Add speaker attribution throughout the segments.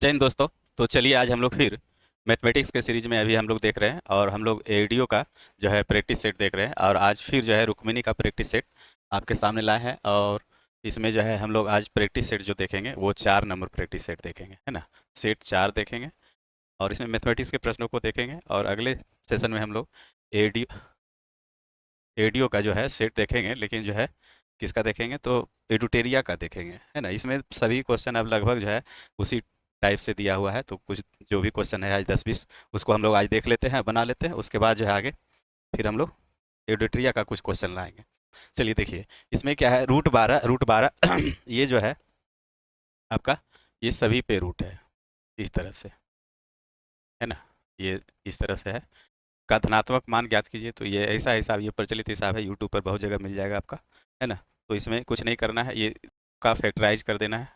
Speaker 1: जय हिंद दोस्तों। तो चलिए आज हम लोग फिर मैथमेटिक्स के सीरीज में अभी हम लोग देख रहे हैं और हम लोग एडीओ का जो है प्रैक्टिस सेट देख रहे हैं और आज फिर जो है रुक्मिनी का प्रैक्टिस सेट आपके सामने लाए हैं। और इसमें जो है हम लोग आज प्रैक्टिस सेट जो देखेंगे वो 4 नंबर प्रैक्टिस सेट देखेंगे, है ना। सेट 4 देखेंगे और इसमें मैथमेटिक्स के प्रश्नों को देखेंगे और अगले सेशन में हम लोग एडीओ एडीओ का जो है सेट देखेंगे, लेकिन जो है किसका देखेंगे तो एडुटेरिया का देखेंगे, है ना। इसमें सभी क्वेश्चन अब लगभग जो है उसी टाइप से दिया हुआ है, तो कुछ जो भी क्वेश्चन है आज 10-20 उसको हम लोग आज देख लेते हैं, बना लेते हैं। उसके बाद जो है आगे फिर हम लोग एडुटेरिया का कुछ क्वेश्चन लाएंगे। चलिए देखिए इसमें क्या है, रूट 12 ये जो है आपका, ये सभी पे रूट है इस तरह से, है ना। ये इस तरह से है। का धनात्मक मान ज्ञात कीजिए, तो ये ऐसा हिसाब, ये प्रचलित हिसाब है, यूट्यूब पर बहुत जगह मिल जाएगा आपका, है ना। तो इसमें कुछ नहीं करना है, ये का फैक्टराइज कर देना है।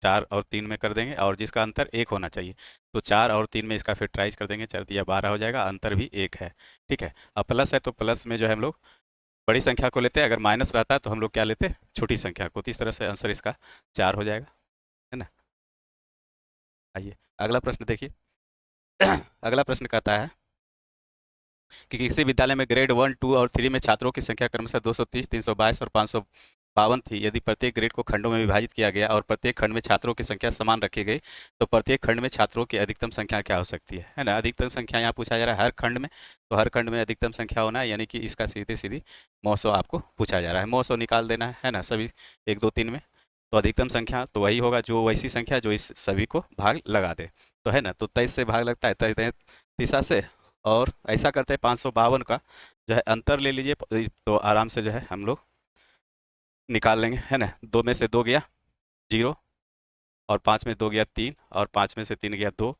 Speaker 1: 4 और 3 में कर देंगे और जिसका अंतर 1 होना चाहिए, तो 4 और 3 में इसका फैक्टराइज कर देंगे, 4 × 12 हो जाएगा, अंतर भी 1 है। ठीक है। अब प्लस है तो प्लस में जो है हम लोग बड़ी संख्या को लेते हैं, अगर माइनस रहता है तो हम लोग क्या लेते हैं, छोटी संख्या को। तो इस तरह से आंसर इसका 4 हो जाएगा, है ना। आइए अगला प्रश्न देखिए। अगला प्रश्न कहता है कि किसी विद्यालय में ग्रेड 1, 2 और 3 में छात्रों की संख्या क्रमशः 230, 322 और 552 थी। यदि प्रत्येक ग्रेड को खंडों में विभाजित किया गया और प्रत्येक खंड में छात्रों की संख्या समान रखी गई, तो प्रत्येक खंड में छात्रों की अधिकतम संख्या क्या हो सकती है ना। अधिकतम संख्या यहाँ पूछा जा रहा है हर खंड में, तो हर खंड में अधिकतम संख्या होना है, यानी कि इसका सीधी सीधी मौसो आपको पूछा जा रहा है। मौसो निकाल देना है ना, सभी 1, 2, 3 में। तो अधिकतम संख्या तो वही होगा जो वैसी संख्या जो इस सभी को भाग लगा दे, तो है ना। तो 23 से भाग लगता है, 33 से, और ऐसा करते हैं 552 का जो है अंतर ले लीजिए, तो आराम से जो है हम लोग निकाल लेंगे, है ना। 2 में से 2 गया 0, और 5 में 2 गया 3, और 5 में से 3 गया 2,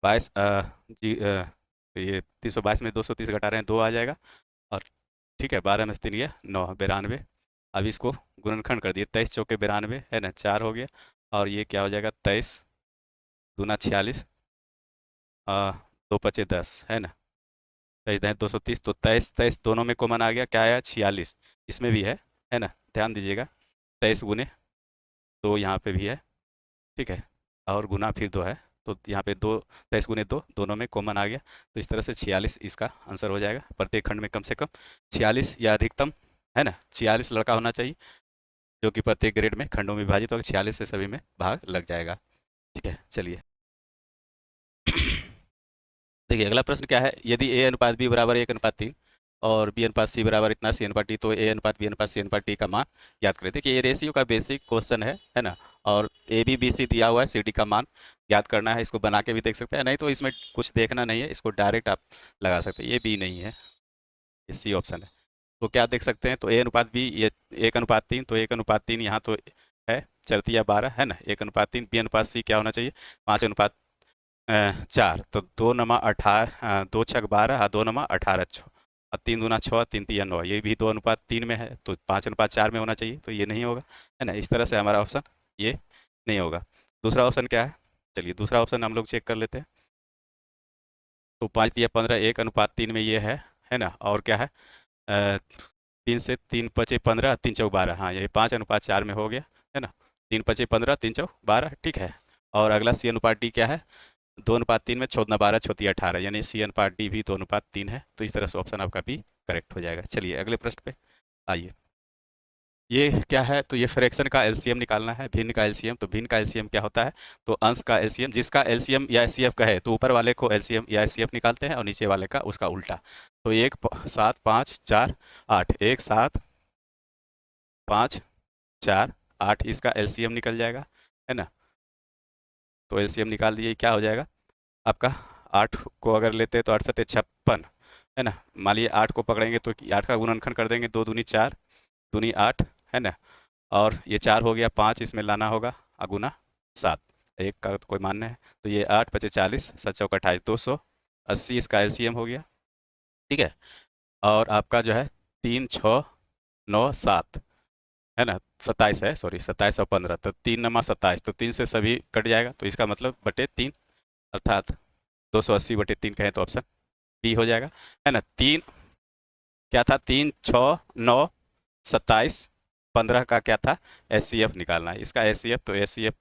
Speaker 1: 22 तो ये 322 में 230 घटा रहे हैं, 2 आ जाएगा। और ठीक है, 12 में से 3 गया 9, 92। अब इसको गुणनखंड कर दिए, 23 चौके 92, है ना, 4 हो गया। और ये क्या हो जाएगा, 23 दूना 46, 2 × 5 = 10, है ना। 23 तो 23 23 दोनों में कॉमन आ गया, क्या आया 46, इसमें भी है ना। ध्यान दीजिएगा, 23 × 2 यहाँ पे भी है, ठीक है, और गुना फिर 2 है, तो यहाँ पे 2, 23 × 2 दोनों में कॉमन आ गया, तो इस तरह से 46 इसका आंसर हो जाएगा। प्रत्येक खंड में कम से कम 46 या अधिकतम, है ना, 46 लड़का होना चाहिए जो कि प्रत्येक ग्रेड में खंडों में विभाजित होगा, 46 से सभी में भाग लग जाएगा। ठीक है, चलिए। देखिए अगला प्रश्न क्या है, यदि a अनुपात b बराबर 1:3 और b अनुपात c बराबर इतना c अनुपात d, तो a अनुपात b अनुपात c अनुपात d का मान याद करें। देखिए ये रेशियो का बेसिक क्वेश्चन है ना। और a b b c दिया हुआ है, c d का मान याद करना है। इसको बना के भी देख सकते हैं, नहीं तो इसमें कुछ देखना नहीं है, इसको डायरेक्ट आप लगा सकते हैं। ये b नहीं है, ये c ऑप्शन है। तो क्या देख सकते हैं, तो a अनुपात b, ये 1:3, तो 1:3 यहाँ तो है, 4×3 = 12, है ना। 1:3, b अनुपात c क्या होना चाहिए, 5:4, तो 2×18, 2×6 = 12, 2×18 6, और 3×2 = 6, 3×3 = 9, ये भी 2:3 में है, तो 5:4 में होना चाहिए, तो ये नहीं होगा, है ना। इस तरह से हमारा ऑप्शन ये नहीं होगा। दूसरा ऑप्शन क्या है, चलिए दूसरा ऑप्शन हम लोग चेक कर लेते हैं। तो 5×3 = 15, 1:3 में ये है ना। और क्या है, 3 से 3 × 5 = 15, 3×4 = 12, हाँ ये 5:4 में हो गया, है ना। 3 × 5 = 15, 3×4 = 12, ठीक है। और अगला सी अनुपात डी क्या है, 2:3 में 14×12 = 18, यानी सी अनुपात डी भी 2:3 है। तो इस तरह से ऑप्शन आपका बी करेक्ट हो जाएगा। चलिए अगले प्रश्न पे आइए। ये क्या है, तो ये फ्रैक्शन का एलसीएम निकालना है, भिन्न का एलसीएम। तो भिन्न का एलसीएम क्या होता है, तो अंश का एलसीएम, जिसका एलसीएम या एचसीएफ कहे तो ऊपर वाले को एलसीएम या एचसीएफ निकालते हैं और नीचे वाले का उसका उल्टा। तो 7 5 4 8, 1 7 5 4 8, इसका एलसीएम निकल जाएगा, है ना। तो एलसीएम निकाल दिए, क्या हो जाएगा आपका, 8 को अगर लेते हैं तो 8×7 = 56, है ना। मान लीजिए 8 को पकड़ेंगे तो 8 का गुणनखंड कर देंगे, 2 दूनी 4, दूनी 8, है ना। और ये 4 हो गया, 5 इसमें लाना होगा, गुना 7, एक का तो कोई मान्य है। तो ये 8×5 = 40, 7×4 = 28, 280 इसका एलसीएम हो गया, ठीक है। और आपका जो है 3 6 9 7, है ना, 27 है, सॉरी 27 और 15, तो 3×27, तो 3 से सभी कट जाएगा, तो इसका मतलब /3, अर्थात 280/3 कहें तो ऑप्शन बी हो जाएगा, है ना। तीन क्या था, 3 6 9 27 15 का क्या था, एचसीएफ निकालना है। इसका एचसीएफ, तो एचसीएफ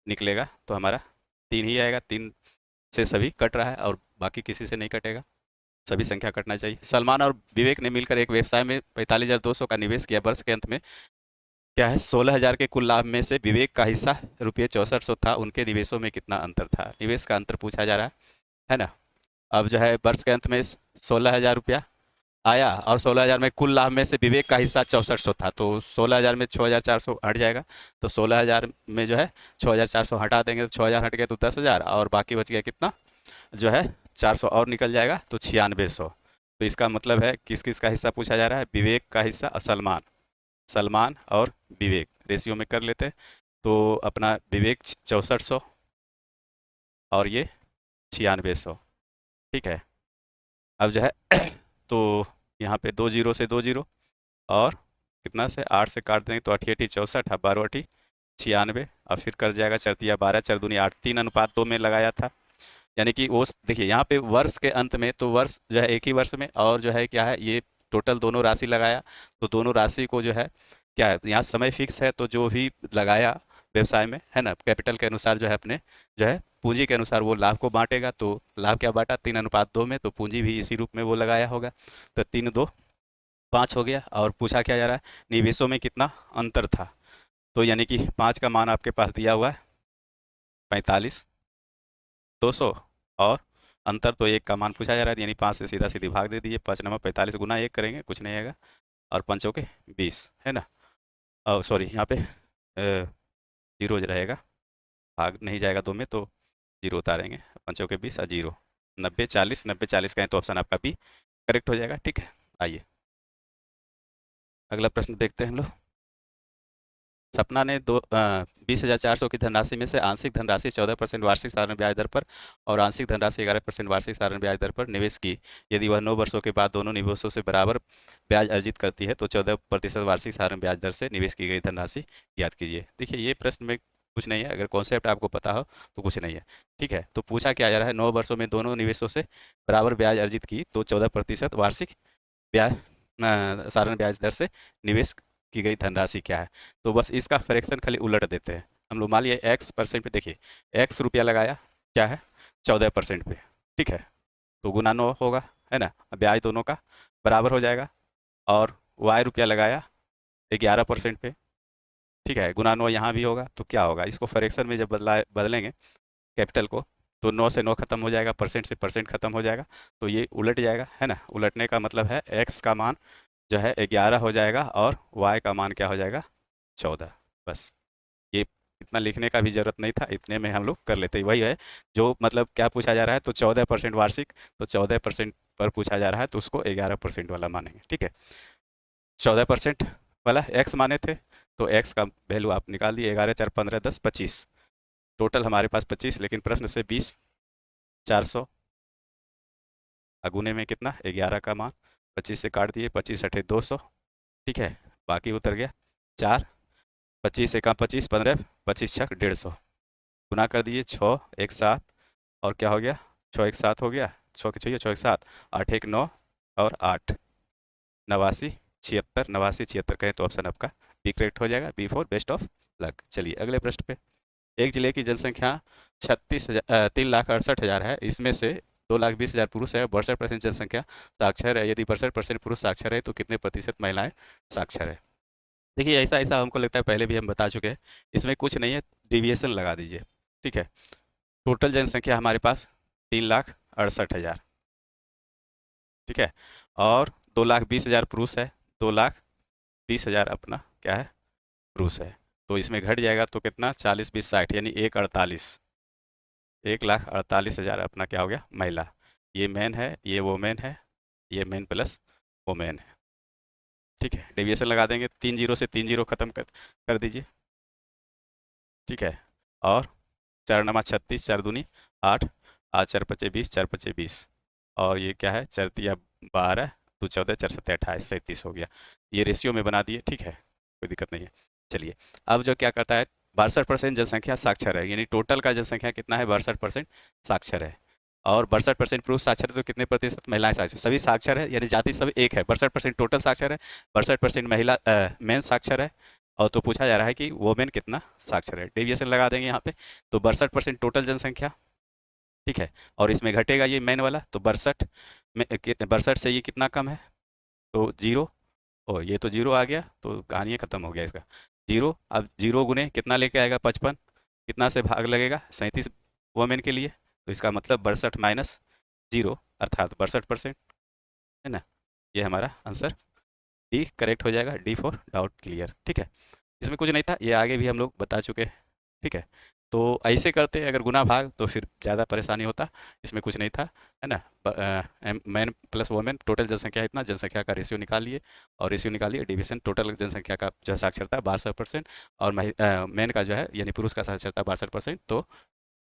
Speaker 1: निकलेगा तो हमारा तीन ही आएगा, तीन से सभी कट रहा है और बाकी किसी से नहीं कटेगा, सभी संख्या कटना चाहिए। सलमान और विवेक ने मिलकर एक व्यवसाय में 45,200 का निवेश किया। वर्ष के अंत में क्या है, 16,000 के कुल लाभ में से विवेक का हिस्सा रुपये 6400 था, उनके निवेशों में कितना अंतर था? निवेश का अंतर पूछा जा रहा है ना। अब जो है वर्ष के अंत में 16,000 रुपया आया और 16,000 में कुल लाभ में से विवेक का हिस्सा 6400 था, तो 16,000 में 6,400 हट जाएगा, तो 16,000 में जो है 6,400 हटा देंगे तो 6,000 हट गया तो 10,000 और बाकी बच गया कितना, जो है 400 और निकल जाएगा तो 9600। तो इसका मतलब है किस किस का हिस्सा पूछा जा रहा है, विवेक का हिस्सा और सलमान, सलमान और विवेक रेशियो में कर लेते हैं। तो अपना विवेक 6400 और ये 9600, ठीक है। अब जो है तो यहाँ पे 2 जीरो से 2 जीरो और कितना से 8 से काट देंगे तो 88 64, 12 अठी 96 और फिर कर जाएगा चरतिया 12 चरदुनी 8, 3:2 में लगाया था। यानी कि वो देखिए यहाँ पे वर्ष के अंत में, तो वर्ष जो है एक ही वर्ष में और जो है क्या है ये टोटल दोनों राशि लगाया, तो दोनों राशि को जो है क्या है, यहाँ समय फिक्स है तो जो भी लगाया व्यवसाय में है ना, कैपिटल के अनुसार जो है अपने जो है पूंजी के अनुसार वो लाभ को बांटेगा। तो लाभ क्या बांटा, 3:2 में, तो पूंजी भी इसी रूप में वो लगाया होगा। तो 3 2 5 हो गया। और पूछा क्या जा रहा है, निवेशों में कितना अंतर था, तो यानी कि 5 का मान आपके पास दिया हुआ है 45,200 और अंतर तो 1 का मान पूछा जा रहा है, यानी 5 से सीधा सीधी भाग दे दीजिए, 5 नंबर 45 गुना 1 करेंगे, कुछ नहीं आएगा, और पंचों के 20 है ना। और सॉरी यहाँ पे जीरो रहेगा, भाग नहीं जाएगा 2 में तो जीरो उतारेंगे, पंचों के 20 और जीरो 90 40, 90 40 कहें तो ऑप्शन आपका बी करेक्ट हो जाएगा, ठीक है। आइए अगला प्रश्न देखते हैं हम लोग। सपना ने 20,400 की धनराशि में से आंशिक धनराशि 14% वार्षिक साधारण ब्याज दर पर और आंशिक धनराशि 11% वार्षिक साधारण ब्याज दर पर निवेश की। यदि वह 9 वर्षों के बाद दोनों निवेशों से बराबर ब्याज अर्जित करती है तो 14% वार्षिक साधारण ब्याज दर से निवेश की गई धनराशि ज्ञात कीजिए। देखिए ये प्रश्न में कुछ नहीं है, अगर कॉन्सेप्ट आपको पता हो तो कुछ नहीं है, ठीक है। तो पूछा क्या जा रहा है, 9 वर्षों में दोनों निवेशों से बराबर ब्याज अर्जित की तो 14% वार्षिक ब्याज साधारण ब्याज दर से निवेश की गई धनराशि क्या है। तो बस इसका फ्रैक्शन खाली उलट देते हैं हम लोग। मान लिया x% पे, देखिए x रुपया लगाया क्या है 14% पे, ठीक है, तो गुना 9 होगा है ना, ब्याज दोनों का बराबर हो जाएगा। और y रुपया लगाया 11% पे, ठीक है, गुना 9 यहाँ भी होगा, तो क्या होगा, इसको फ्रैक्शन में जब बदलेंगे कैपिटल को तो 9 से 9 खत्म हो जाएगा, परसेंट से परसेंट खत्म हो जाएगा, तो ये उलट जाएगा है ना। उलटने का मतलब है x का मान जो है 11 हो जाएगा और y का मान क्या हो जाएगा 14। बस ये इतना लिखने का भी जरूरत नहीं था, इतने में हम लोग कर लेते हैं। वही है जो मतलब क्या पूछा जा रहा है, तो 14% वार्षिक, तो 14% पर पूछा जा रहा है तो उसको 11% वाला मानेंगे, ठीक है। 14% वाला x माने थे तो x का वैल्यू आप निकाल दिए, 11 4 15 10 25, टोटल हमारे पास 25, लेकिन प्रश्न से 20,400 अगुने में कितना 11 का मान, 25 से काट दिए, 25 अठे 200, ठीक है, बाकी उतर गया 4, 25 एका 25 15, 25 छक 150, गुना कर दिए 6 एक 7 और क्या हो गया 6 एक 7 हो गया, 6 के 6 6 एक 7, 8 एक 9 और 8 89 76, 89 76 कहें तो ऑप्शन आपका बी करेक्ट हो जाएगा, B for best of luck. चलिए अगले प्रश्न पे। एक जिले की जनसंख्या 3,68,000 है, इसमें से 2,20,000 पुरुष है, 62% जनसंख्या साक्षर है। यदि 62% पुरुष साक्षर है तो कितने प्रतिशत महिलाएं साक्षर है। देखिए ऐसा ऐसा हमको लगता है पहले भी हम बता चुके हैं, इसमें कुछ नहीं है, डिविएशन लगा दीजिए, ठीक है। टोटल जनसंख्या हमारे पास 3,68,000, ठीक है, और 2,20,000 पुरुष है, 2,20,000 अपना क्या है पुरुष है, तो इसमें घट जाएगा तो कितना 40 20 60 यानी 1,48,000 अपना क्या हो गया महिला। ये मैन है, ये वोमेन है, ये मैन प्लस वोमेन है, ठीक है। डेविएशन लगा देंगे, 3 जीरो से 3 जीरो खत्म कर दीजिए, ठीक है। और 4 नमा 36, 4 दूनी 8, 8 4 पचे 20, 4 पचे 20, और ये क्या है 4 तिया 12, 2 14, 4 7 28, 37 हो गया। ये रेशियो में बना दिए, ठीक है, कोई दिक्कत नहीं है। चलिए अब जो क्या करता है, 62% जनसंख्या साक्षर है, यानी टोटल का जनसंख्या कितना है 62% साक्षर है, और 62% पुरुष साक्षर है तो कितने प्रतिशत महिलाएं साक्षर, सभी साक्षर है, यानी जाति सब एक है, 62% टोटल साक्षर है, 62% महिला मेन साक्षर है, और तो पूछा जा रहा है कि वोमेन कितना साक्षर है। डेविएशन लगा देंगे यहाँ पे, तो 62% टोटल जनसंख्या, ठीक है। और इसमें घटेगा ये मैन वाला, तो 62 में 62 से ये कितना कम है, तो जीरो। और ये तो जीरो आ गया, तो कहानी खत्म हो गया इसका। जीरो, अब जीरो गुने कितना लेके आएगा, 55, कितना से भाग लगेगा, 37 वोमेन के लिए, तो इसका मतलब 62 माइनस जीरो, अर्थात 62%, है ना। ये हमारा आंसर डी करेक्ट हो जाएगा, डी फॉर डाउट क्लियर, ठीक है। इसमें कुछ नहीं था, ये आगे भी हम लोग बता चुके हैं, ठीक है। तो ऐसे करते अगर गुना भाग तो फिर ज़्यादा परेशानी होता, इसमें कुछ नहीं था, है ना। मैन प्लस वोमेन, टोटल जनसंख्या इतना, जनसंख्या का रेशियो निकाल लिए, और रेशियो निकाल लिए, डिवीजन टोटल जनसंख्या का जो साक्षरता 62%, और मैन का जो है यानी पुरुष का साक्षरता 62%, तो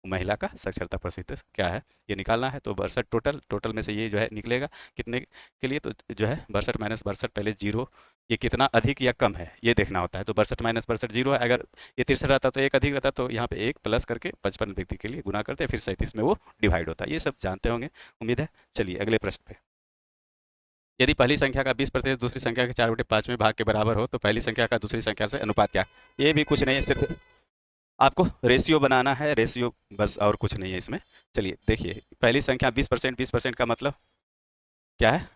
Speaker 1: महिला का साक्षरता प्रतिशत क्या है ये निकालना है। तो 62 टोटल, टोटल में से ये जो है निकलेगा कितने के लिए, तो जो है 62 माइनस 62, पहले जीरो, ये कितना अधिक या कम है ये देखना होता है। तो 62 माइनस 62 जीरो है, अगर ये 63 रहता तो एक अधिक रहता, तो यहाँ पे एक प्लस करके 55 व्यक्ति के लिए गुना करते, फिर 37 में वो डिवाइड होता है। ये सब जानते होंगे उम्मीद है। चलिए अगले प्रश्न पे। यदि पहली संख्या का 20% दूसरी संख्या के 4/5 में भाग के बराबर हो, तो पहली संख्या का दूसरी संख्या से अनुपात क्या। ये भी कुछ नहीं है, सिर्फ आपको रेशियो बनाना है, रेशियो बस, और कुछ नहीं है इसमें। चलिए देखिए, पहली संख्या 20%, 20% का मतलब क्या है,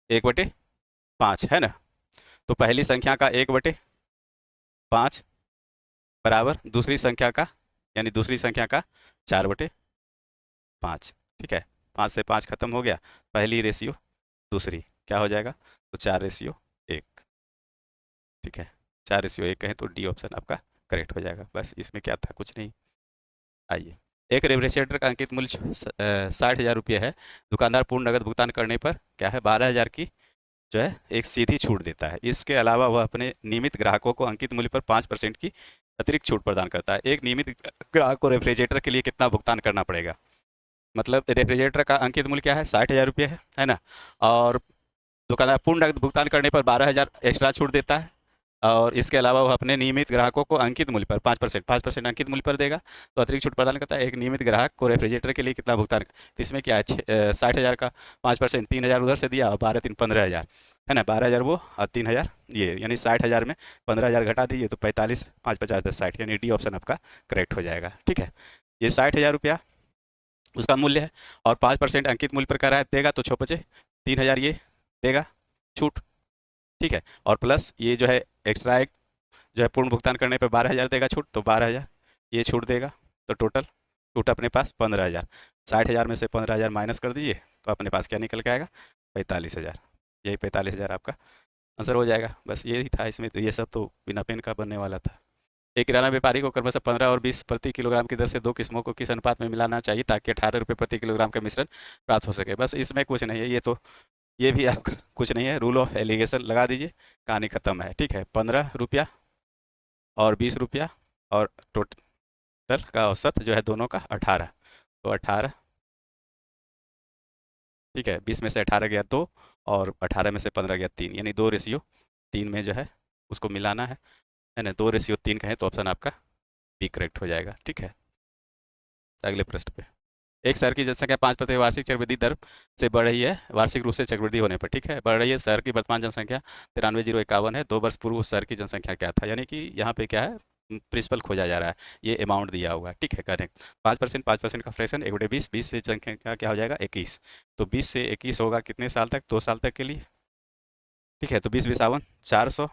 Speaker 1: 1/5 है ना। तो पहली संख्या का 1/5 बराबर दूसरी संख्या का, यानी दूसरी संख्या का 4/5, ठीक है। 5 से 5 खत्म हो गया, पहली रेशियो दूसरी क्या हो जाएगा, तो 4/1, ठीक है। 4/1 कहें तो डी ऑप्शन आपका करेक्ट हो जाएगा। बस इसमें क्या था, कुछ नहीं। आइए, एक रेफ्रिजरेटर का अंकित मूल्य 60,000 रुपये है। दुकानदार पूर्ण नकद भुगतान करने पर क्या है, 12,000 की जो है एक सीधी छूट देता है। इसके अलावा वह अपने नियमित ग्राहकों को अंकित मूल्य पर 5% की अतिरिक्त छूट प्रदान करता है। एक नियमित ग्राहक को रेफ्रिजरेटर के लिए कितना भुगतान करना पड़ेगा। मतलब रेफ्रिजरेटर का अंकित मूल्य क्या है, 60,000 रुपये है ना। और दुकानदार पूर्ण नकद भुगतान करने पर 12,000 एक्स्ट्रा छूट देता है। और इसके अलावा वह अपने नियमित ग्राहकों को अंकित मूल्य पर 5% अंकित मूल्य पर देगा, तो अतिरिक्त छूट प्रदान करता है। एक नियमित ग्राहक को रेफ्रिजरेटर के लिए कितना भुगतान, तो इसमें क्या है, 60,000 का 5%, 3,000 उधर से दिया, और 12×3 = 15,000, है ना। 12,000 वो और 3,000 ये, यानी 60,000 में 15,000 घटा दीजिए, तो 45, 5 50 10 60, यानी डी ऑप्शन आपका करेक्ट हो जाएगा, ठीक है। ये 60,000 रुपया उसका मूल्य है, और 5% अंकित मूल्य पर कह रहा है देगा, तो 6 बचे 3,000 ये देगा छूट, ठीक है। और प्लस ये जो है एक्स्ट्रा एक जो है पूर्ण भुगतान करने पे 12,000 देगा छूट, तो 12,000 ये छूट देगा, तो टोटल छूट अपने पास 15,000। 60,000 में से 15,000 माइनस कर दीजिए, तो अपने पास क्या निकल के आएगा, 45,000। यही 45,000 आपका आंसर हो जाएगा। बस ये ही था इसमें, तो ये सब तो बिना पेन का बनने वाला था। एक किराना व्यापारी को क्रमशः 15 और 20 प्रति किलोग्राम की दर से दो किस्मों को किस अनुपात में मिलाना चाहिए ताकि 18 रुपये प्रति किलोग्राम का मिश्रण प्राप्त हो सके। बस इसमें कुछ नहीं है, ये तो ये भी आपका कुछ नहीं है, रूल ऑफ एलिगेशन लगा दीजिए, कहानी खत्म है, ठीक है। 15 रुपया और 20 रुपया, और टोटल का औसत जो है दोनों का 18, तो 18, ठीक है। 20 में से 18 गया 2, और 18 में से 15 गया 3, यानी 2:3 में जो है उसको मिलाना है ना। 2:3 कहें तो ऑप्शन आपका बी करेक्ट हो जाएगा, ठीक है। अगले प्रश्न पे। एक शहर की जनसंख्या 5% वार्षिक चक्रवृद्धि दर से बढ़ रही है, वार्षिक रूप से चक्रवृद्धि होने पर, ठीक है, बढ़ रही है। शहर की वर्तमान जनसंख्या 93,051 है। 2 वर्ष पूर्व उस शहर की जनसंख्या क्या था, यानी कि यहाँ पे क्या है, प्रिंसिपल खोजा जा रहा है, ये अमाउंट दिया हुआ है, ठीक है। करेक्ट, 5%, 5% का फ्रैक्शन 1/20, 20 से जनसंख्या क्या हो जाएगा 21, तो 20 से 21 होगा कितने साल तक, 2 साल तक के लिए, ठीक है। तो 20 × 20 = 400,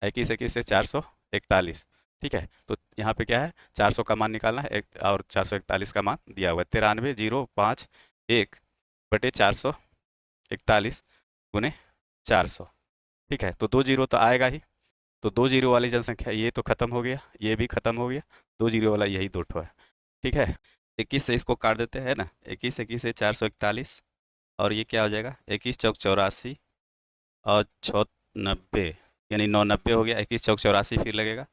Speaker 1: 21 21 से 441, ठीक है। तो यहाँ पे क्या है, 400 का मान निकालना है, एक और 441 का मान दिया हुआ है, 93,051/441 गुने 400, ठीक है। तो 2 जीरो तो आएगा ही, तो 2 जीरो वाली जनसंख्या ये तो खत्म हो गया, ये भी खत्म हो गया, 2 जीरो वाला यही दो ठो है, ठीक है। 21 से इसको काट देते हैं ना, 21 21 से 441, और ये क्या हो जाएगा, 21 चौक 84 और 690, यानी 990 हो गया। 21 चौक 84 फिर लगेगा,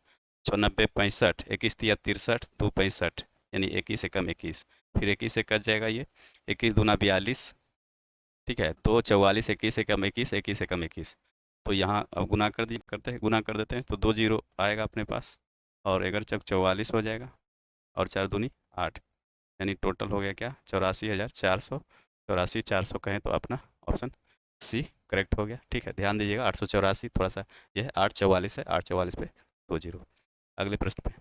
Speaker 1: 690 65, 21 तिया 63, 2 65, यानी 21 एकम 21, फिर 21 से कट जाएगा ये, 21 दूना 42, ठीक है। 2 44, 21 एकम 21, 21 एकम 21, तो यहाँ अब गुना कर दी करते हैं, गुना कर देते हैं, तो 2 जीरो आएगा अपने पास, और 11 चौक 44 हो जाएगा, और 4 दूनी 8, यानी टोटल हो गया क्या, 84,400, 84,400 कहें तो अपना ऑप्शन सी करेक्ट हो गया। ठीक है, ध्यान दीजिएगा 884 थोड़ा सा, यह 844 है, 844 पे 20। अगले प्रश्न पे,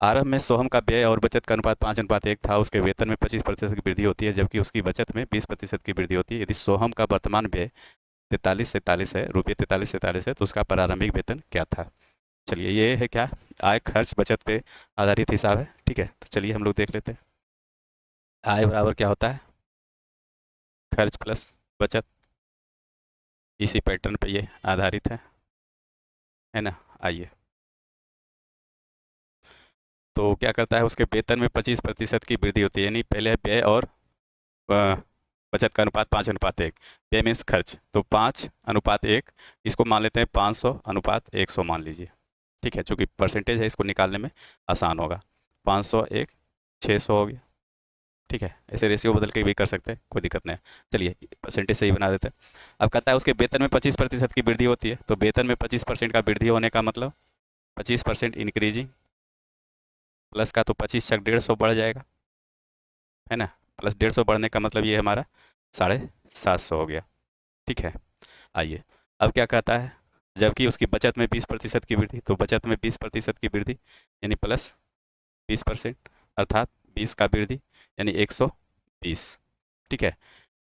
Speaker 1: आरंभ में सोहम का व्यय और बचत का अनुपात 5:1 था। उसके वेतन में 25% की वृद्धि होती है जबकि उसकी बचत में 20% की वृद्धि होती है। यदि सोहम का वर्तमान व्यय 43 है, रुपये 43 है, तो उसका प्रारंभिक वेतन क्या था? चलिए, ये है क्या, आय खर्च बचत पे आधारित हिसाब है। ठीक है, तो चलिए हम लोग देख लेते हैं। आय बराबर क्या होता है, खर्च प्लस बचत। इसी पैटर्न पे ये आधारित है ना। आइए, तो क्या करता है, उसके वेतन में 25% की वृद्धि होती है, यानी पहले व्यय और अ, बचत का अनुपात 5:1। व्यय मीन्स खर्च, तो 5:1, इसको मान लेते हैं 500:100 मान लीजिए। ठीक है, चूंकि परसेंटेज है इसको निकालने में आसान होगा। 501 600 हो गया। ठीक है, ऐसे रेशियो बदल के भी कर सकते हैं, कोई दिक्कत नहीं है। चलिए, परसेंटेज सही बना देते हैं। अब कहता है उसके वेतन में 25% की वृद्धि होती है, तो वेतन में 25% का वृद्धि होने का मतलब 25% इंक्रीजिंग, प्लस का तो 25 छक 150 बढ़ जाएगा, है ना। प्लस 150 बढ़ने का मतलब ये हमारा 750 हो गया। ठीक है, आइए, अब क्या कहता है, जबकि उसकी बचत में 20% की वृद्धि, तो बचत में 20% की वृद्धि यानी प्लस 20%, अर्थात 20 का वृद्धि यानी 120। ठीक है,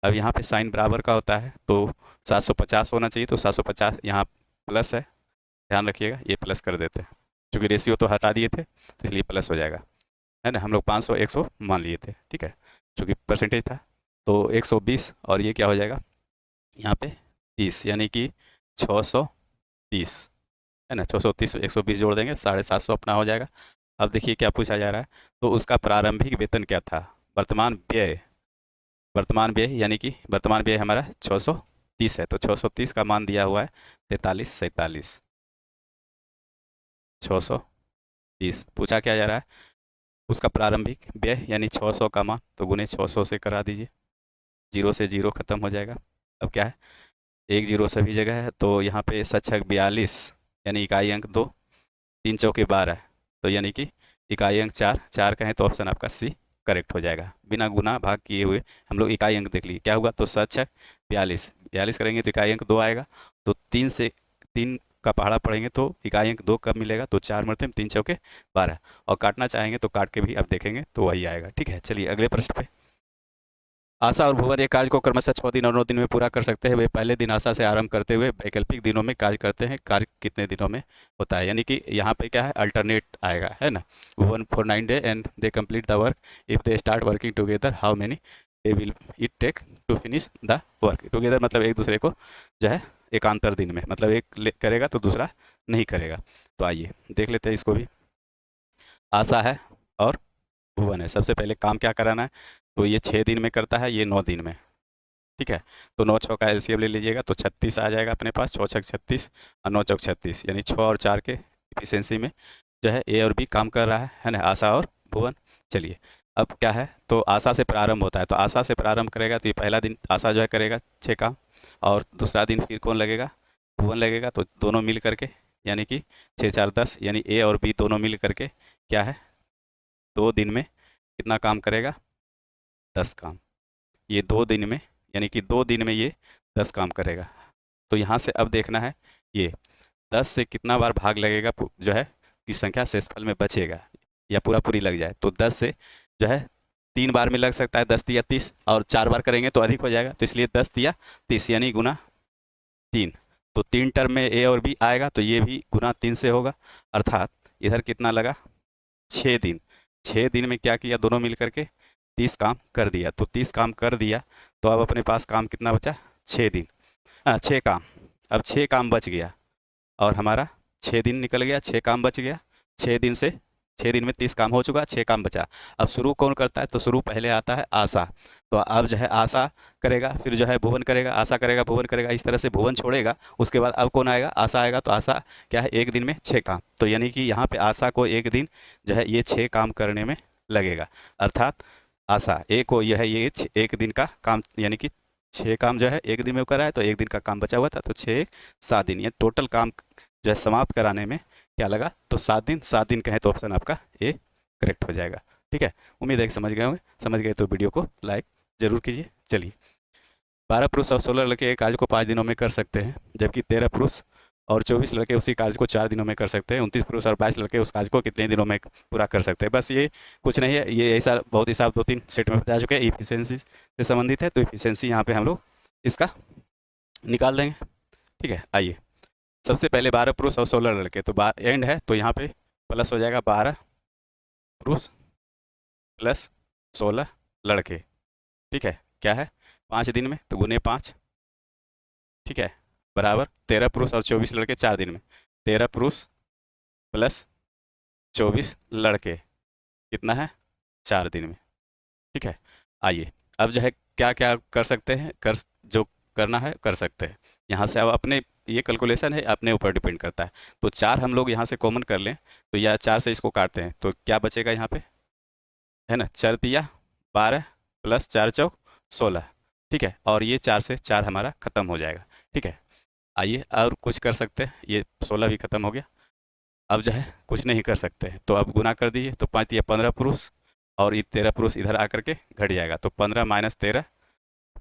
Speaker 1: अब यहाँ पे साइन बराबर का होता है, तो 750 होना चाहिए, तो 750 यहाँ प्लस है, ध्यान रखिएगा, ये प्लस कर देते हैं, क्योंकि रेशियो तो हटा दिए थे तो इसलिए प्लस हो जाएगा, है ना। हम लोग 500 100 मान लिए थे। ठीक है, चूँकि परसेंटेज था, तो 120 और ये क्या हो जाएगा यहाँ पे 30, यानी कि 630, है ना। 630 120 जोड़ देंगे, 750 अपना हो जाएगा। अब देखिए क्या पूछा जा रहा है, तो उसका प्रारंभिक वेतन क्या था, वर्तमान व्यय, वर्तमान व्यय यानी कि वर्तमान व्यय हमारा 630 है, तो 630 का मान दिया हुआ है 43 47, 630 पूछा क्या जा रहा है, उसका प्रारंभिक व्यय यानी 600 का मान, तो गुने 600 से करा दीजिए, जीरो से जीरो खत्म हो जाएगा। अब क्या है, एक जीरो सभी जगह है, तो यहाँ पे सच है 42, यानी इकाई अंक 2, 3 चौके 12, तो यानी कि इकाई अंक 4, 4 कहें तो ऑप्शन आपका सी करेक्ट हो जाएगा। बिना गुना भाग किए हुए हम लोग इकाई अंक देख लिए, क्या हुआ, तो सच है 42, 42 करेंगे तो इकाई अंक 2 आएगा, तो 3 का पहाड़ा पढ़ेंगे तो इकाई अंक 2 कब मिलेगा, तो 4 मरते 3 चौके 12, और काटना चाहेंगे तो काट के भी अब देखेंगे तो वही आएगा। ठीक है, चलिए अगले प्रश्न पे, आशा और भुवन एक कार्य को क्रमशः 6 दिन और 9 दिन में पूरा कर सकते हैं। वे पहले दिन आशा से आरंभ करते हुए वैकल्पिक दिनों में कार्य करते हैं। कार्य कितने दिनों में होता है, यानी कि यहाँ पे क्या है, अल्टरनेट आएगा, है ना। Bhuvan for 9 day and they complete the work, if they start working together how many day will it take to finish the work together, मतलब एक दूसरे को जो है एकांतर दिन में, मतलब एक करेगा तो दूसरा नहीं करेगा। तो आइए देख लेते हैं इसको भी। आशा है और भुवन है, सबसे पहले काम क्या कराना है, तो ये 6 दिन में करता है, ये 9 दिन में। ठीक है, तो 9 6 का एलसीएम ले लीजिएगा तो 36 आ जाएगा अपने पास, 6 6 36 और 9 चौक 36, यानी 6 और 4 के इफिशियंसी में जो है ए और बी काम कर रहा है ना, आशा और भुवन। चलिए, अब क्या है, तो आशा से प्रारंभ होता है, तो आशा से प्रारंभ करेगा तो ये पहला दिन आशा जो है करेगा 6 काम, और दूसरा दिन फिर कौन लगेगा, भुवन लगेगा, तो दोनों मिल करके यानी कि 6 4 10, यानी ए और बी दोनों मिल करके क्या है, 2 दिन में कितना काम करेगा, 10 काम। ये 2 दिन में, यानी कि 2 दिन में ये 10 काम करेगा। तो यहाँ से अब देखना है, ये 10 से कितना बार भाग लगेगा, जो है कि संख्या शेषफल में बचेगा, या पूरा पूरी लग जाए, तो 10 से जो है 3 बार में लग सकता है, 10 तिया 30, और 4 बार करेंगे तो अधिक हो जाएगा, तो इसलिए 10 तिया 30 यानी गुना 3, तो 3 टर्म में ए और बी आएगा, तो ये भी गुना 3 से होगा, अर्थात इधर कितना लगा, 6 दिन। 6 दिन में क्या किया, दोनों मिल करके 30 काम कर दिया, तो 30 काम कर दिया, तो अब अपने पास काम कितना बचा, 6 दिन, 6 काम। अब 6 काम बच गया, और हमारा 6 दिन निकल गया, 6 काम बच गया, 6 दिन से 6 दिन में 30 काम हो चुका, 6 काम बचा। अब शुरू कौन करता है, तो शुरू पहले आता है आशा, तो अब जो है आशा करेगा, फिर जो है भुवन करेगा, आशा करेगा, भुवन करेगा, इस तरह से भुवन छोड़ेगा, उसके बाद अब कौन आएगा, आशा आएगा, तो आशा क्या है, एक दिन में 6 काम, तो यानी कि यहाँ पे आशा को एक दिन जो है ये 6 काम करने में लगेगा, अर्थात आशा ए को यह है ये एक दिन का काम, यानी कि 6 काम जो है एक दिन में करा है, तो एक दिन का काम बचा हुआ था, तो 6 7 दिन, ये टोटल काम जो है समाप्त कराने में क्या लगा, तो 7 दिन, 7 दिन कहें तो ऑप्शन आपका ए करेक्ट हो जाएगा। ठीक है, उम्मीद है कि समझ गए होंगे, समझ गए तो वीडियो को लाइक जरूर कीजिए। चलिए, 12 पुरुष और 16 लड़के एक कार्य को 5 दिनों में कर सकते हैं, जबकि 13 पुरुष और 24 लड़के उसी कार्य को 4 दिनों में कर सकते हैं। 29 पुरुष और 22 लड़के उस कार्य को कितने दिनों में पूरा कर सकते हैं। बस ये कुछ नहीं है, ये ऐसा बहुत हिसाब 2-3 सेट में बता चुके हैं, इफिशियंसी से संबंधित है। तो इफिशियंसी यहाँ पे हम लोग इसका निकाल देंगे। ठीक है, आइए सबसे पहले 12 पुरुष और 16 लड़के, तो एंड है तो यहाँ पे प्लस हो जाएगा 12 पुरुष प्लस 16 लड़के। ठीक है, क्या है 5 दिन में, तो गुने 5। ठीक है, बराबर 13 पुरुष और 24 लड़के 4 दिन में। 13 पुरुष प्लस 24 लड़के कितना है 4 दिन में। ठीक है, आइए अब जो है क्या क्या कर सकते हैं, जो करना है कर सकते हैं। यहाँ से अब अपने ये कैलकुलेशन है, अपने ऊपर डिपेंड करता है। तो 4 हम लोग यहाँ से कॉमन कर लें, तो यह 4 से इसको काटते हैं तो क्या बचेगा यहाँ पे, है ना, 4×3 = 12 प्लस 4×4 = 16। ठीक है, और ये 4 से 4 हमारा खत्म हो जाएगा। ठीक है, आइए और कुछ कर सकते हैं, ये 16 भी खत्म हो गया। अब जो है कुछ नहीं कर सकते हैं, तो अब गुना कर दीजिए, तो 5×3 = 15 पुरुष और ये 13 पुरुष इधर आकर के घट जाएगा, तो 15 - 13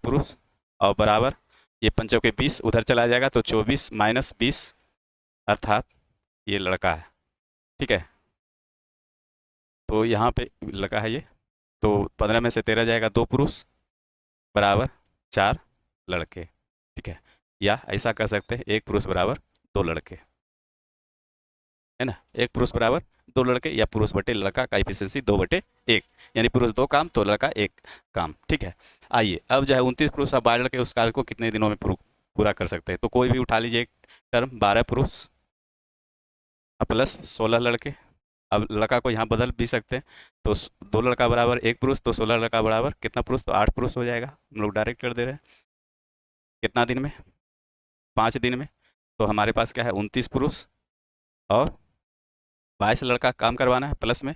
Speaker 1: पुरुष और बराबर ये 5×4 = 20 उधर चला जाएगा, तो 24 - 20 अर्थात ये लड़का है। ठीक है, तो यहाँ पे लड़का है ये, तो 15 में से 13 जाएगा, 2 पुरुष बराबर 4 लड़के। ठीक है, या ऐसा कर सकते हैं 1 पुरुष बराबर 2 लड़के, है ना, 1 पुरुष बराबर 2 लड़के, या पुरुष बटे लड़का का इफिशियंसी 2/1, यानी पुरुष 2 काम तो लड़का 1 काम। ठीक है, आइए अब जो है 29 पुरुष और 12 लड़के उस कार्य को कितने दिनों में पूरा कर सकते हैं। तो कोई भी उठा लीजिए एक टर्म, 12 पुरुष प्लस 16 लड़के। अब लड़का को यहाँ बदल भी सकते हैं, तो 2 लड़का बराबर 1 पुरुष, तो 16 लड़का बराबर कितना पुरुष, तो 8 पुरुष हो जाएगा। हम लोग डायरेक्ट कर दे रहे हैं, कितना दिन में, 5 दिन में। तो हमारे पास क्या है 29 पुरुष और 22 लड़का काम करवाना है प्लस में,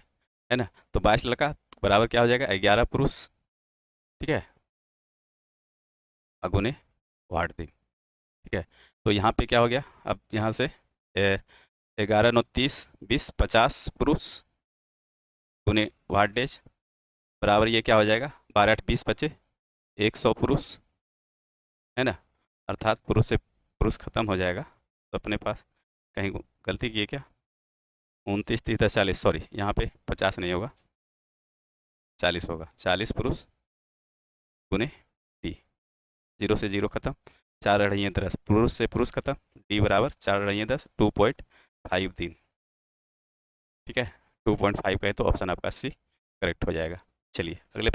Speaker 1: है ना, तो 22 लड़का बराबर क्या हो जाएगा 11 पुरुष। ठीक है, अगुने 8 दिन। ठीक है, तो यहाँ पे क्या हो गया, अब यहाँ से 11×9 = 30, 20 50 पुरुष गुने 8 डेज बराबर ये क्या हो जाएगा 12×8 = 20 बचे 100 पुरुष, है ना, अर्थात पुरुष से पुरुष खत्म हो जाएगा। तो अपने पास कहीं गलती की है क्या, 29 30 10 40, सॉरी यहाँ पे 50 नहीं होगा, 40 होगा, 40 पुरुष गुने डी, 0 से 0 खत्म, 4×10 पुरुष से पुरुष खत्म, डी बराबर 4×10 2.5 दिन। ठीक है, 2.5 कहे तो ऑप्शन आपका सी करेक्ट हो जाएगा। चलिए अगले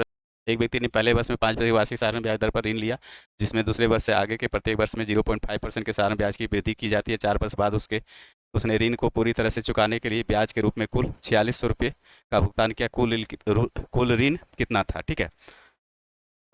Speaker 1: एक व्यक्ति ने पहले वर्ष में 5% वार्षिक साधारण ब्याज दर पर ऋण लिया, जिसमें दूसरे वर्ष से आगे के प्रत्येक वर्ष में 0.5% के साधारण ब्याज की वृद्धि की जाती है। 4 वर्ष बाद उसने ऋण को पूरी तरह से चुकाने के लिए ब्याज के रूप में कुल 4600 रुपये का भुगतान किया। कुल ऋण कितना था। ठीक है,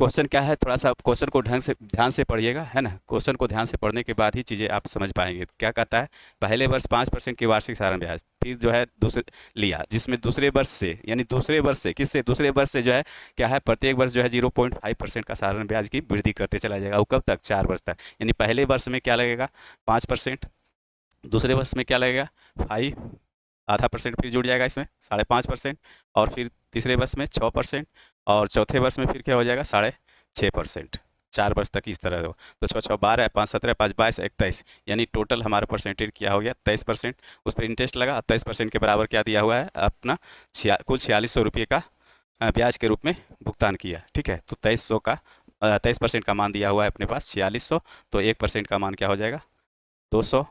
Speaker 1: क्वेश्चन क्या है, थोड़ा सा क्वेश्चन को ढंग से ध्यान से पढ़िएगा, है ना, क्वेश्चन को ध्यान से पढ़ने के बाद ही चीज़ें आप समझ पाएंगे। क्या कहता है, पहले वर्ष 5% की वार्षिक साधारण ब्याज, फिर जो है दूसरे लिया, जिसमें दूसरे वर्ष से, यानी दूसरे वर्ष से किससे, दूसरे वर्ष से जो है क्या है प्रत्येक वर्ष जो है 0.5% का साधारण ब्याज की वृद्धि करते चला जाएगा। वो कब तक, 4 वर्ष तक, यानी पहले वर्ष में क्या लगेगा 5%, दूसरे वर्ष में क्या लगेगा 5, आधा परसेंट फिर जुड़ जाएगा इसमें 5.5%, और फिर तीसरे वर्ष में 6%, और चौथे वर्ष में फिर क्या हो जाएगा 6.5%। 4 वर्ष तक इस तरह हो, तो 6 6 12, 5 17, 5 22, 21, यानी टोटल हमारा परसेंटेज क्या हो गया 23%। उस पर इंटरेस्ट लगा, 23% के बराबर क्या दिया हुआ है अपना कुल 4600 रुपये का ब्याज के रूप में भुगतान किया। ठीक है, तो 2300 का 23% का मान दिया हुआ है अपने पास 4600, तो 1% का मान क्या हो जाएगा 200,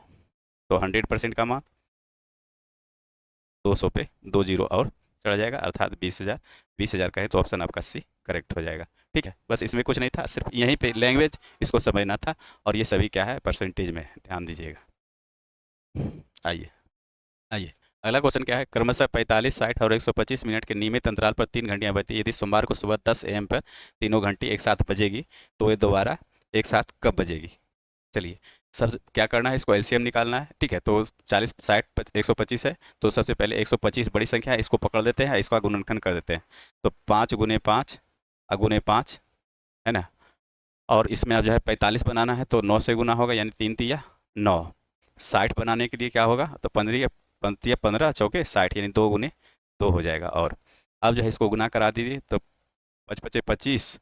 Speaker 1: तो 100% का मान 200 पे 2 जीरो और चढ़ जाएगा, अर्थात 20,000। 20,000 कहे तो ऑप्शन आपका सी करेक्ट हो जाएगा। ठीक है, बस इसमें कुछ नहीं था, सिर्फ यहीं पे लैंग्वेज इसको समझना था, और ये सभी क्या है परसेंटेज में, ध्यान दीजिएगा। आइए आइए अगला क्वेश्चन क्या है, क्रमशः 45 60 और 125 मिनट के नियमित अंतराल पर 3 घंटियां बजती है। यदि सोमवार को सुबह 10 AM पर तीनों घंटी एक साथ बजेगी, तो ये दोबारा एक साथ कब बजेगी। चलिए सब क्या करना है, इसको एलसीएम निकालना है। ठीक है, तो 40 60 125 है, तो सबसे पहले 125 बड़ी संख्या है, इसको पकड़ लेते हैं, इसका गुणनखंड कर देते हैं, तो 5 × 5 × 5, है ना, और इसमें अब जो है 45 बनाना है, तो 9 से गुना होगा, यानी 3 × 3 = 9। 60 बनाने के लिए क्या होगा, तो 15 × 15 चौके 60, यानी 2 × 2 हो जाएगा। और अब जो है इसको गुना करा दीजिए, तो 5 × 5 = 25,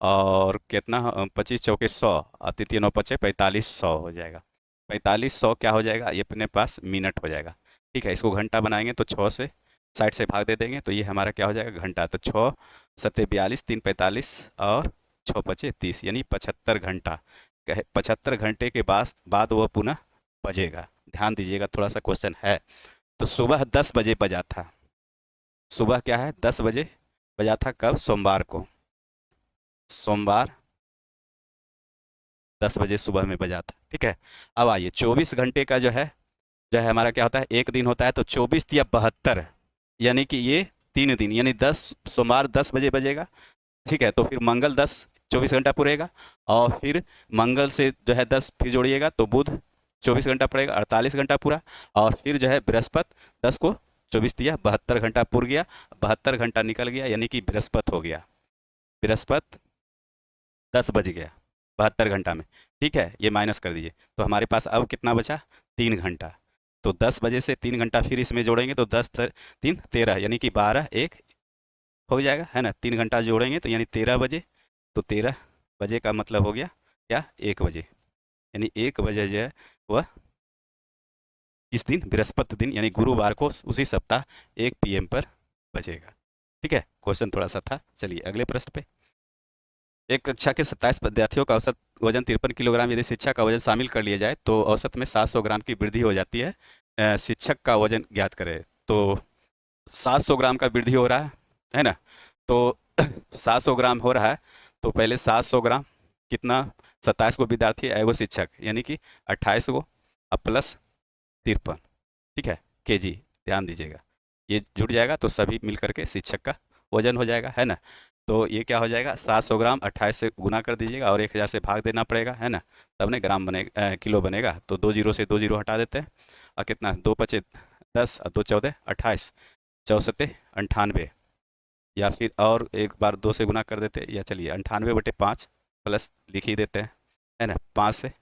Speaker 1: और कितना 25 × 4 = 100 और तृतीय 9 × 5 = 4500 हो जाएगा। 4500 क्या हो जाएगा, ये अपने पास मिनट हो जाएगा। ठीक है, इसको घंटा बनाएंगे तो 6 से 60 से भाग दे देंगे तो ये हमारा क्या हो जाएगा, घंटा। तो 6 × 7 = 42, 3 × 45 और 6 × 5 = 30, यानी 75 घंटा। 75 घंटे के बाद वह पुनः बजेगा। ध्यान दीजिएगा, थोड़ा सा क्वेश्चन है। तो सुबह 10 बजे बजा था। सुबह क्या है, 10 बजे बजा था, कब, सोमवार को। सोमवार 10 बजे सुबह में बजा था। ठीक है, अब आइए 24 घंटे का जो है हमारा क्या होता है, एक दिन होता है। तो 24 या 72, यानी कि ये 3 दिन, यानी 10, सोमवार 10 बजे बजेगा। ठीक है, तो फिर मंगल 10, 24 घंटा पूरेगा। और फिर मंगल से जो है 10 फिर जोड़िएगा तो बुध 24 घंटा पड़ेगा, 48 घंटा पूरा। और फिर जो है बृहस्पति 10 को 24 दिया, 72 घंटा पूर गया। 72 घंटा निकल गया, यानी कि बृहस्पति हो गया। बृहस्पति 10 बज गया 72 घंटा में। ठीक है, ये माइनस कर दीजिए तो हमारे पास अब कितना बचा, 3 घंटा। तो 10 बजे से 3 घंटा फिर इसमें जोड़ेंगे तो 10 3 13, यानी कि 12 1 हो जाएगा, है ना। 3 घंटा जोड़ेंगे तो यानी 13 बजे। तो 13 बजे का मतलब हो गया क्या, 1 बजे, यानी 1 बजे जो है वह किस दिन, बृहस्पति दिन, यानी गुरुवार को उसी सप्ताह 1 PM पर बजेगा। ठीक है, क्वेश्चन थोड़ा सा था। चलिए अगले प्रश्न पे। एक कक्षा के 27 विद्यार्थियों का औसत वजन 53 किलोग्राम, यदि शिक्षक का वजन शामिल कर लिया जाए तो औसत में 700 ग्राम की वृद्धि हो जाती है। शिक्षक का वजन ज्ञात करें। तो 700 ग्राम का वृद्धि हो रहा है ना। तो 700 ग्राम हो रहा है, तो पहले 700 ग्राम कितना, 27 को विद्यार्थी है, एगो शिक्षक, यानी कि 28 को अब प्लस 53। ठीक है, केजी। ध्यान दीजिएगा, ये जुड़ जाएगा तो सभी मिल करके शिक्षक का वजन हो जाएगा, है ना। तो ये क्या हो जाएगा, 700 ग्राम 28 से गुना कर दीजिएगा और 1000 से भाग देना पड़ेगा, है ना। तब ने ग्राम बनेगा, किलो बनेगा। तो 2 जीरो से 2 जीरो हटा देते हैं और कितना, 2 × 5 = 10 और 2 × 14 = 28, 64 98, या फिर और एक बार 2 से गुना कर देते, या चलिए 98/5 प्लस लिख ही देते हैं, है ना। 5 से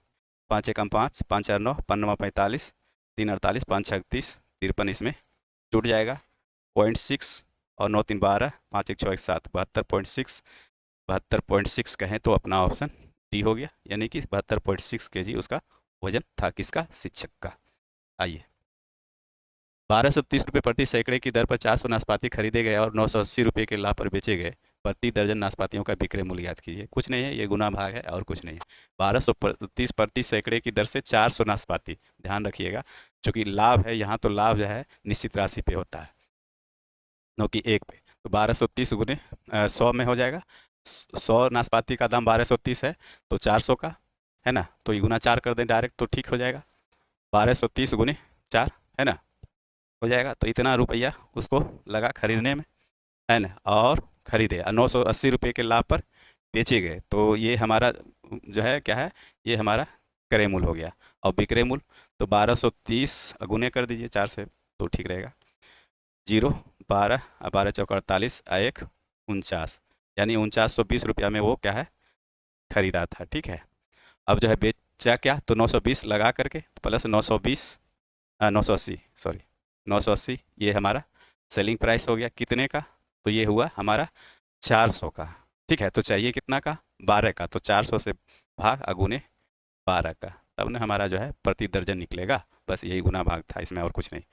Speaker 1: 5 × 1 = 5, 5 × 4 = 9, 5 × 9 = 45, 3 × 48, 5 × 6 = 30, 53 इसमें जुड़ जाएगा। 0.6 और 9 × 3 = 12, 5 × 1 = 6 = 7, 72.6। 72.6 कहें तो अपना ऑप्शन डी हो गया, यानी कि 72.6 kg उसका वजन था, किसका, शिक्षक का। आइए, 1230 रुपये प्रति सैकड़े की दर पर 400 नाशपाती खरीदे गए और 980 रुपये के लाभ पर बेचे गए। प्रति दर्जन नाशपातियों का विक्रय मूल्य याद कीजिए। कुछ नहीं है, ये गुना भाग है और कुछ नहीं है। 1230 प्रति सैकड़े की दर से 400 नाशपाती, ध्यान रखिएगा, चूंकि लाभ है यहाँ, तो लाभ जो है निश्चित राशि पे होता है, नो कि एक पे। तो 1230 गुने 100 में हो जाएगा। 100 नाशपाती का दाम 1230 है, तो 400 का, है ना। तो ये गुना 4 कर दें डायरेक्ट तो ठीक हो जाएगा। 1230 गुने 4, है ना, हो जाएगा। तो इतना रुपया उसको लगा खरीदने में, है ना, और खरीदे 980 रुपये के लाभ पर बेचे गए। तो ये हमारा जो है क्या है, ये हमारा क्रय मूल्य हो गया। और विक्रय मूल्य तो 1230 गुने कर दीजिए 4 से तो ठीक रहेगा। 0 12 12 × 4 = 48, 1 49, यानी 4920 रुपया में वो क्या है, खरीदा था। ठीक है, अब जो है बेचा क्या, तो 920 लगा करके प्लस 920 980, सॉरी 980, ये हमारा सेलिंग प्राइस हो गया। कितने का, तो ये हुआ हमारा 400 का। ठीक है, तो चाहिए कितना का, 12 का। तो 400 से भाग अगुने 12 का, तब ना हमारा जो है प्रति दर्जन निकलेगा। बस यही गुना भाग था, इसमें और कुछ नहीं।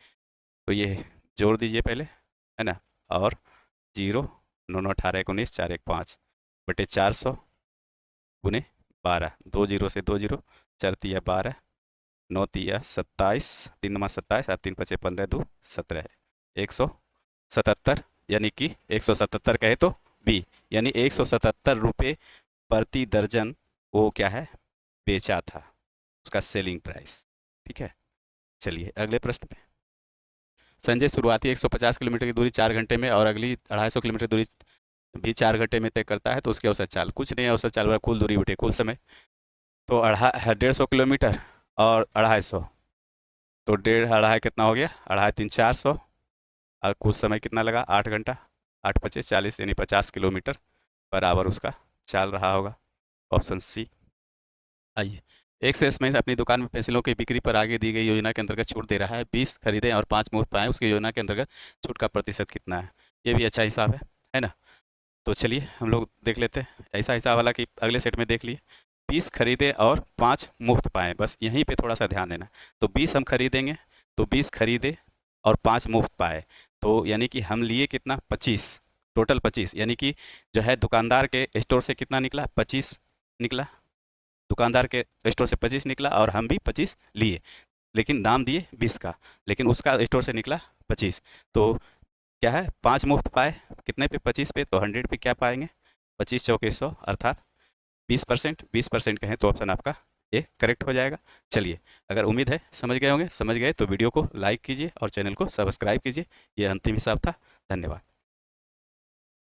Speaker 1: तो ये जोड़ दीजिए पहले, है ना। और 0 9 9 18 19 4 1 5 बटे 400 गुने 12, 2 जीरो से 2 जीरो, 4 × 12, 9 × 27, 3 × 27 और 3 × 5 = 15, 2 17, 177, यानी कि 177 कहे तो बी, यानी 177 रुपये प्रति दर्जन वो क्या है, बेचा था, उसका सेलिंग प्राइस। ठीक है, चलिए अगले प्रश्न पे। संजय शुरुआती 150 किलोमीटर की दूरी 4 घंटे में और अगली 250 किलोमीटर दूरी भी 4 घंटे में तय करता है, तो उसकी औसत चाल, कुछ नहीं है, औसत चाल कुल दूरी बटे कुल समय। तो 150 किलोमीटर और 250, तो 1.5 कितना हो गया, 2.5 3 400, और कुछ समय कितना लगा, 8 घंटा, 8 × 5 = 40, यानी 50 किलोमीटर बराबर उसका चाल रहा होगा, ऑप्शन सी। आइए, एक सेल्समैन अपनी दुकान में पेंसिलों की बिक्री पर आगे दी गई योजना के अंतर्गत छूट दे रहा है, 20 खरीदें और 5 मुफ्त पाएं, उसकी योजना के अंतर्गत छूट का प्रतिशत कितना है। ये भी अच्छा हिसाब है ना। तो चलिए हम लोग देख लेते हैं ऐसा ऐसा वाला कि अगले सेट में देख लिए 20 खरीदे और 5 मुफ्त पाए, बस यहीं पे थोड़ा सा ध्यान देना। तो 20 हम खरीदेंगे, तो 20 खरीदे और 5 मुफ्त पाए, तो यानी कि हम लिए कितना 25, टोटल 25, यानी कि जो है दुकानदार के स्टोर से कितना निकला 25 निकला, दुकानदार के स्टोर से 25 निकला और हम भी 25 लिए, लेकिन दाम दिए 20 का, लेकिन उसका स्टोर से निकला 25। तो क्या है 5 मुफ्त पाए, कितने पे 25 पे, तो 100 पे क्या पाएंगे 25 चौके 100 अर्थात 20%। 20% कहें तो ऑप्शन आपका ये करेक्ट हो जाएगा। चलिए, अगर उम्मीद है समझ गए होंगे, समझ गए तो वीडियो को लाइक कीजिए और चैनल को सब्सक्राइब कीजिए। ये अंतिम हिसाब था। धन्यवाद।